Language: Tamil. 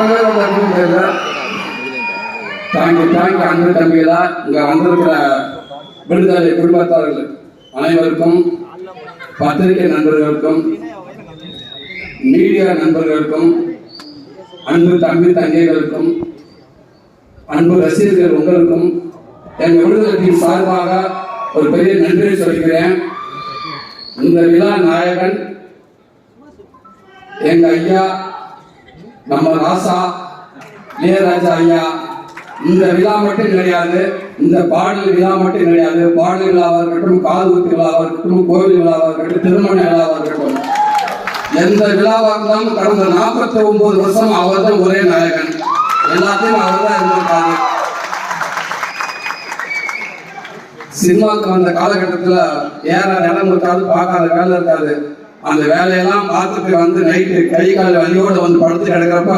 பேர் வந்தாலும் தெரியல. தேங்க்யூ அன்பு தம்பிகளா. இங்க வந்திருக்கிற விடுதலை குடும்பத்தார்கள் அனைவருக்கும், பத்திரிகை நண்பர்களுக்கும், மீடியா நண்பர்களுக்கும், அன்பு தம்பி தங்கைகளுக்கும், அன்பு ரசிகர்கள் உங்களுக்கும் என் விடுதலை சார்பாக ஒரு பெரிய நன்றியை சொல்கிறேன். இந்த விழா நாயகன் எங்க ஐயா நம்ம ராசா இளையராஜா ஐயா. இந்த விழா மட்டும் கிடையாது, இந்த பாடல் விழா மட்டும் கிடையாது. பாடல் விழாவாக இருக்கட்டும், காது குத்து விழாவாக இருக்கட்டும், கோவில் விழாவாக இருக்கட்டும், திருமண விழாவாக இருக்கட்டும், எந்த விழாவாக இருந்தாலும் கடந்த 49 வருஷம் அவர் தான் ஒரே நாயகன். எல்லாத்தையும் அவர் தான் இருந்திருக்காரு. சினிமாவுக்கு வந்த காலகட்டத்தில் ஏற இடம் இருக்காது, பார்க்காத வேலை இருக்காது. அந்த வேலையெல்லாம் பார்த்துட்டு வந்து நைட்டு கை கால் வலியோடு வந்து படுத்து கிடக்கிறப்ப